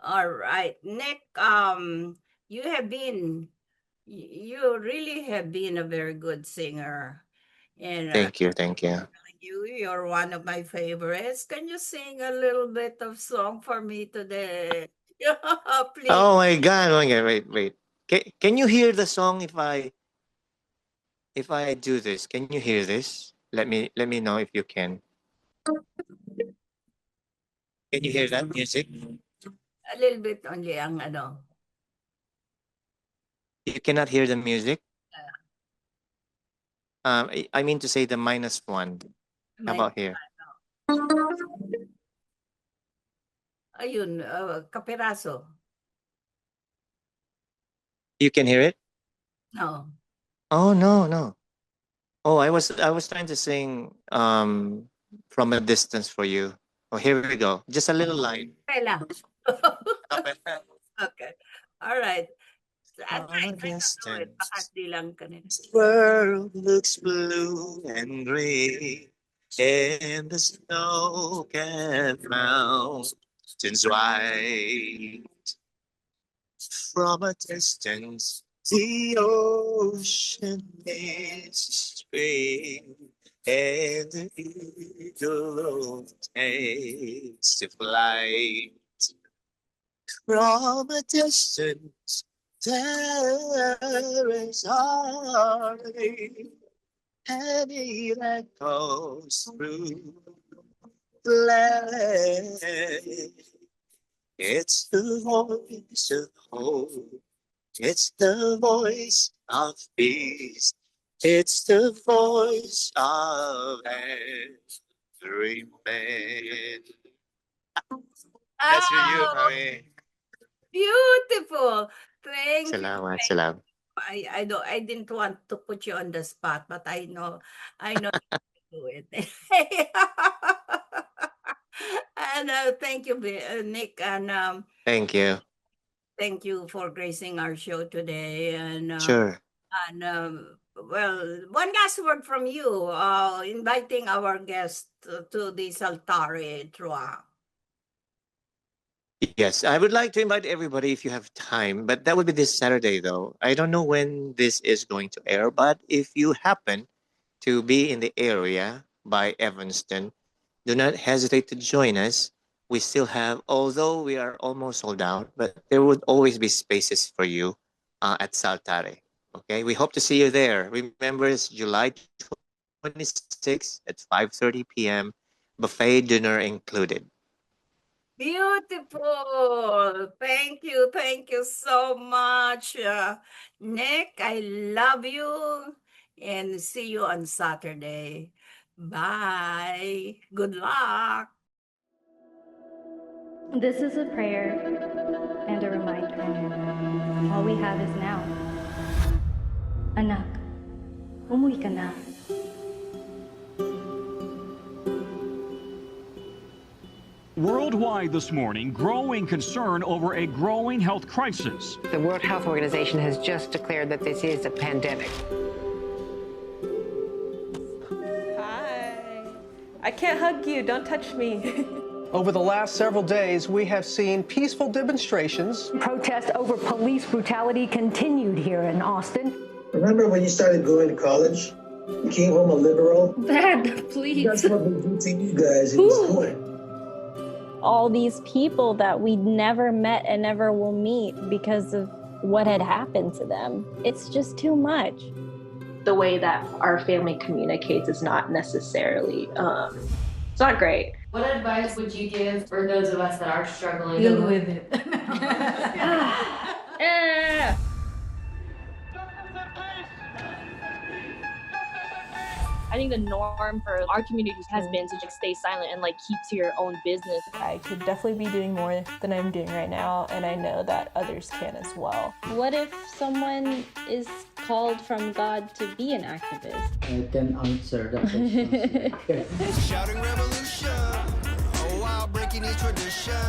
Speaker 11: all right, Nick, you have been you really have been a very good singer. And
Speaker 31: Thank you, thank you.
Speaker 11: you're one of my favorites. Can you sing a little bit of song for me today? Please.
Speaker 31: Oh my God! Oh my God! Wait, wait. Can you hear the song if I do this? Can you hear this? Let me know if you can. Can you hear that music?
Speaker 11: A little bit only ang ano.
Speaker 31: You cannot hear the music. I mean to say the -1. How about here?
Speaker 11: Ayun, kapiraso.
Speaker 31: You can hear it.
Speaker 11: No.
Speaker 31: Oh no, no. Oh, I was trying to sing from a distance for you. Oh, here we go. Just a little line.
Speaker 11: Okay. All right.
Speaker 31: From a distance.
Speaker 11: Baka di lang kanina.
Speaker 31: World looks blue and gray, and the snow-capped mountains white. From a distance, the ocean is spring, and the eagle takes to flight. From a distance, there is harmony, and it echoes through the land. It's the voice of hope. It's the voice of peace. It's the voice of every man. That's for you, honey.
Speaker 11: Beautiful. Thank you.
Speaker 31: Salamat, salamat.
Speaker 11: I didn't want to put you on the spot, but I know you can do it. And thank you, Nick, and
Speaker 31: Thank you.
Speaker 11: thank you for gracing our show today. And
Speaker 31: Sure.
Speaker 11: well, one last word from you, inviting our guest to the Saltare Trois.
Speaker 31: Yes, I would like to invite everybody if you have time, but that would be this Saturday though. I don't know when this is going to air, but if you happen to be in the area by Evanston, do not hesitate to join us. We still have, although we are almost sold out, but there would always be spaces for you at Saltare. Okay, we hope to see you there. Remember, it's July 26th at 5:30 p.m. Buffet dinner included.
Speaker 11: Beautiful. Thank you so much, Nick. I love you, and see you on Saturday. Bye. Good luck.
Speaker 20: This is a prayer and a reminder. All we have is now. Anak, umuwi ka na.
Speaker 1: Worldwide this morning, growing concern over a growing health crisis.
Speaker 15: The World Health Organization has just declared that this is a pandemic.
Speaker 16: Hi. I can't hug you. Don't touch me.
Speaker 17: Over the last several days, we have seen peaceful demonstrations.
Speaker 18: Protests over police brutality continued here in Austin.
Speaker 19: Remember when you started going to college? You came home a liberal?
Speaker 22: Dad, please.
Speaker 19: That's what we do to you guys in school.
Speaker 20: All these people that we never met and never will meet because of what had happened to them. It's just too much.
Speaker 21: The way that our family communicates is not necessarily, it's not great.
Speaker 22: What advice would you give for those of us that are struggling?
Speaker 2: Deal with it.
Speaker 23: I think the norm for our community has been to just stay silent and keep to your own business.
Speaker 16: I could definitely be doing more than I'm doing right now, and I know that others can as well.
Speaker 20: What if someone is called from God to be an activist?
Speaker 24: I can answer that question.
Speaker 25: Shouting revolution, oh wow, breaking each tradition.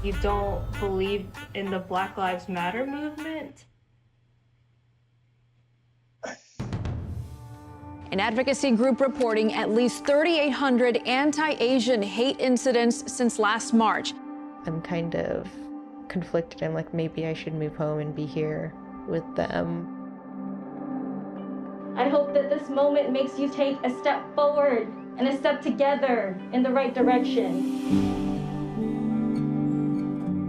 Speaker 26: You don't believe in the Black Lives Matter movement?
Speaker 27: An advocacy group reporting at least 3,800 anti-Asian hate incidents since last March.
Speaker 16: I'm kind of conflicted. I'm like, maybe I should move home and be here with them.
Speaker 20: I hope that this moment makes you take a step forward and a step together in the right direction.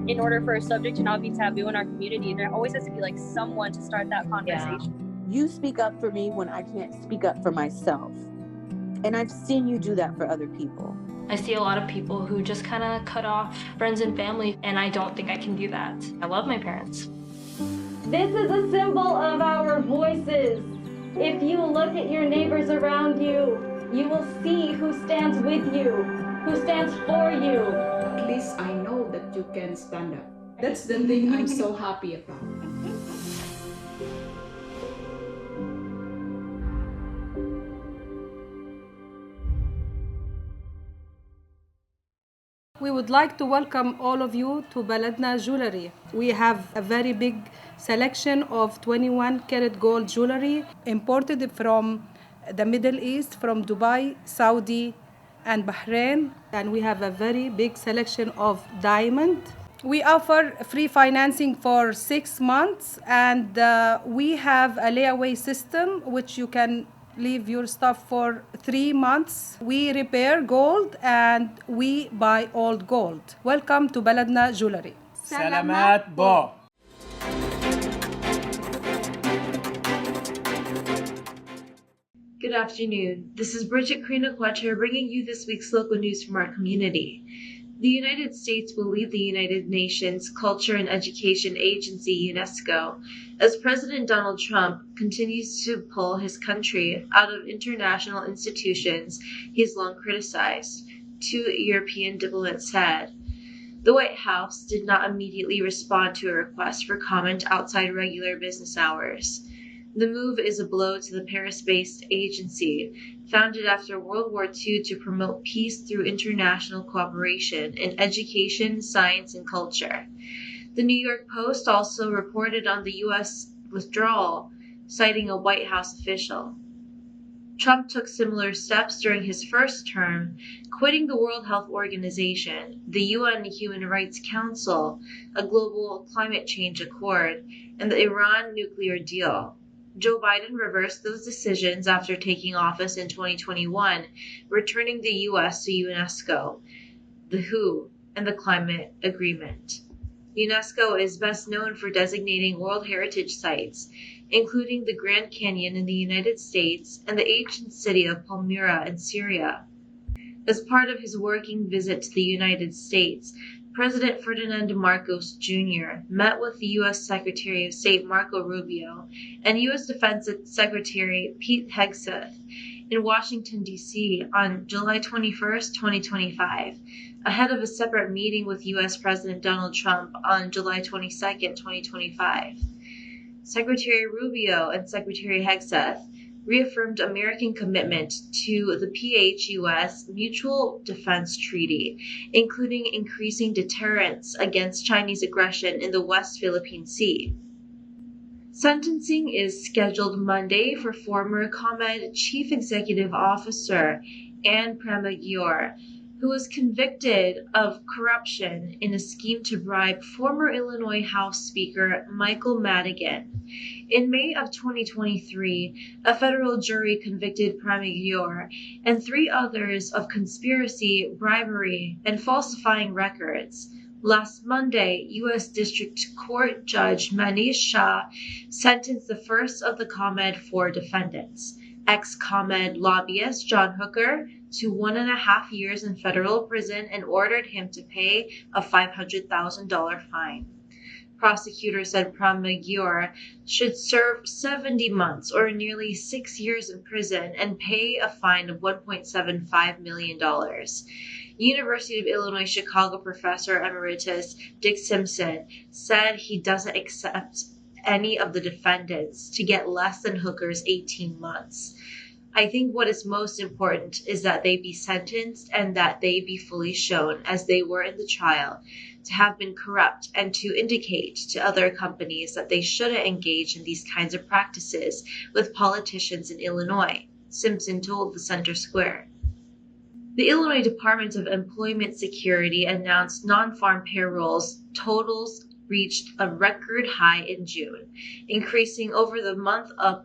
Speaker 23: In order for a subject to not be taboo in our community, there always has to be someone to start that conversation.
Speaker 28: You speak up for me when I can't speak up for myself. And I've seen you do that for other people.
Speaker 13: I see a lot of people who just kind of cut off friends and family, and I don't think I can do that. I love my parents.
Speaker 20: This is a symbol of our voices. If you look at your neighbors around you, you will see who stands with you, who stands for you.
Speaker 29: At least I know that you can stand up. That's the thing I'm so happy about.
Speaker 3: We would like to welcome all of you to Baladna Jewelry. We have a very big selection of 21 karat gold jewelry imported from the Middle East, from Dubai, Saudi, and Bahrain. And we have a very big selection of diamond. We offer free financing for 6 months, and we have a layaway system which you can leave your stuff for 3 months. We repair gold and we buy old gold. Welcome to Baladna Jewelry.
Speaker 4: Salamat po.
Speaker 5: Good afternoon. This is Brigitte, Cueter, bringing you this week's local news from our community. The United States will lead the United Nations Culture and Education Agency, UNESCO, as President Donald Trump continues to pull his country out of international institutions he's long criticized, 2 European diplomats said. The White House did not immediately respond to a request for comment outside regular business hours. The move is a blow to the Paris-based agency, founded after World War II to promote peace through international cooperation in education, science, and culture. The New York Post also reported on the U.S. withdrawal, citing a White House official. Trump took similar steps during his first term, quitting the World Health Organization, the UN Human Rights Council, a global climate change accord, and the Iran nuclear deal. Joe Biden reversed those decisions after taking office in 2021, returning the U.S. to UNESCO, the WHO, and the Climate Agreement. UNESCO is best known for designating World Heritage Sites, including the Grand Canyon in the United States and the ancient city of Palmyra in Syria. As part of his working visit to the United States, President Ferdinand Marcos Jr. met with the U.S. Secretary of State Marco Rubio and U.S. Defense Secretary Pete Hegseth in Washington, D.C. on July 21, 2025, ahead of a separate meeting with U.S. President Donald Trump on July 22, 2025. Secretary Rubio and Secretary Hegseth reaffirmed American commitment to the PHUS Mutual Defense Treaty, including increasing deterrence against Chinese aggression in the West Philippine Sea. Sentencing is scheduled Monday for former ComEd Chief Executive Officer Anne Pramaggiore, who was convicted of corruption in a scheme to bribe former Illinois House Speaker Michael Madigan. In May of 2023, a federal jury convicted Pramaggiore and 3 others of conspiracy, bribery, and falsifying records. Last Monday, U.S. District Court Judge Manish Shah sentenced the first of the ComEd 4 defendants, ex-ComEd lobbyist John Hooker, to 1.5 years in federal prison and ordered him to pay a $500,000 fine. Prosecutors said Pramaggiore should serve 70 months or nearly 6 years in prison and pay a fine of $1.75 million. University of Illinois Chicago professor emeritus Dick Simpson said he doesn't accept any of the defendants to get less than Hooker's 18 months. I think what is most important is that they be sentenced and that they be fully shown, as they were in the trial, to have been corrupt and to indicate to other companies that they shouldn't engage in these kinds of practices with politicians in Illinois, Simpson told the Center Square. The Illinois Department of Employment Security announced non-farm payrolls totals reached a record high in June, increasing over the month of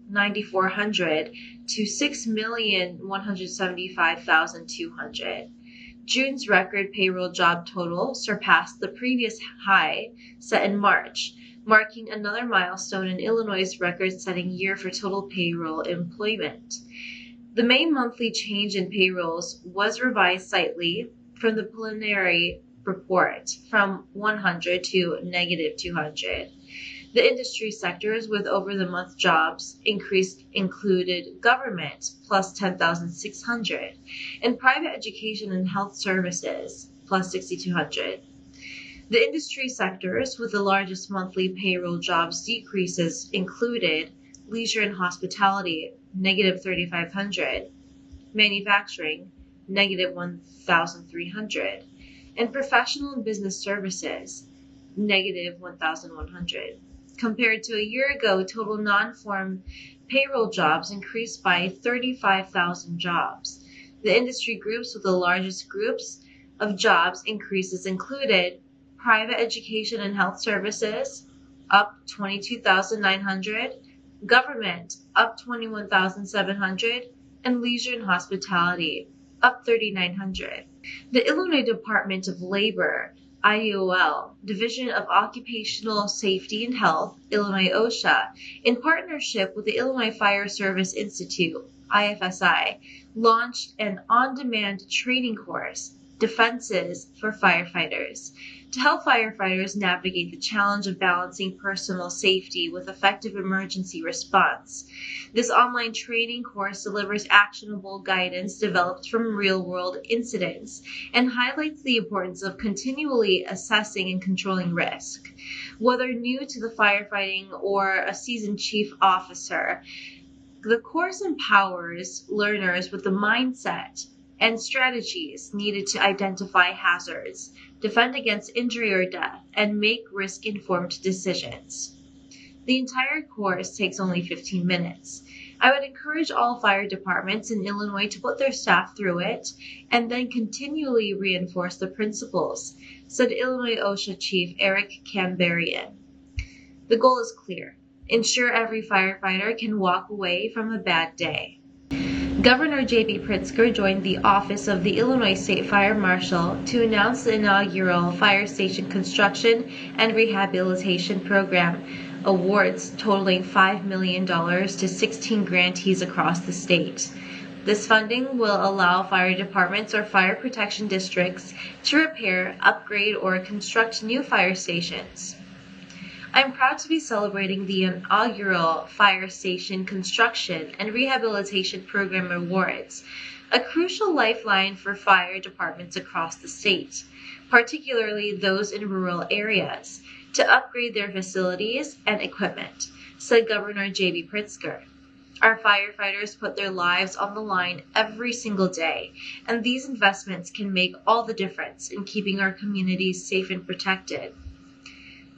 Speaker 5: 9,400 to 6,175,200. June's record payroll job total surpassed the previous high set in March, marking another milestone in Illinois' record-setting year for total payroll employment. The May monthly change in payrolls was revised slightly from the preliminary report from 100 to negative 200. The industry sectors with over-the-month jobs included government, plus 10,600, and private education and health services, plus 6,200. The industry sectors with the largest monthly payroll jobs decreases included leisure and hospitality, negative 3,500, manufacturing, negative 1,300, and professional and business services, negative 1,100. Compared to a year ago, total non-farm payroll jobs increased by 35,000 jobs. The industry groups with the largest groups of jobs increases included private education and health services, up 22,900, government, up 21,700, and leisure and hospitality, up 3,900. The Illinois Department of Labor, IOL, Division of Occupational Safety and Health, Illinois OSHA, in partnership with the Illinois Fire Service Institute, IFSI, launched an on-demand training course, Defenses for Firefighters. to help firefighters navigate the challenge of balancing personal safety with effective emergency response. This online training course delivers actionable guidance developed from real-world incidents and highlights the importance of continually assessing and controlling risk. Whether new to the firefighting or a seasoned chief officer, the course empowers learners with the mindset and strategies needed to identify hazards, defend against injury or death, and make risk-informed decisions. The entire course takes only 15 minutes. I would encourage all fire departments in Illinois to put their staff through it and then continually reinforce the principles, said Illinois OSHA Chief Eric Cambarian. The goal is clear: ensure every firefighter can walk away from a bad day. Governor J.B. Pritzker joined the office of the Illinois State Fire Marshal to announce the inaugural fire station construction and rehabilitation program awards totaling $5 million to 16 grantees across the state. This funding will allow fire departments or fire protection districts to repair, upgrade, or construct new fire stations. I'm proud to be celebrating the inaugural Fire Station Construction and Rehabilitation Program Awards, a crucial lifeline for fire departments across the state, particularly those in rural areas, to upgrade their facilities and equipment, said Governor J.B. Pritzker. Our firefighters put their lives on the line every single day, and these investments can make all the difference in keeping our communities safe and protected.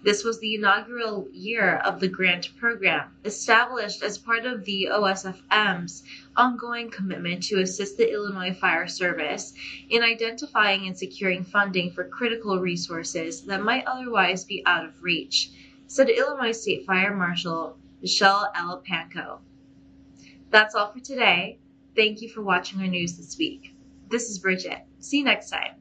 Speaker 5: This was the inaugural year of the grant program, established as part of the OSFM's ongoing commitment to assist the Illinois Fire Service in identifying and securing funding for critical resources that might otherwise be out of reach, said Illinois State Fire Marshal Michelle L. Panko. That's all for today. Thank you for watching our news this week. This is Brigitte. See you next time.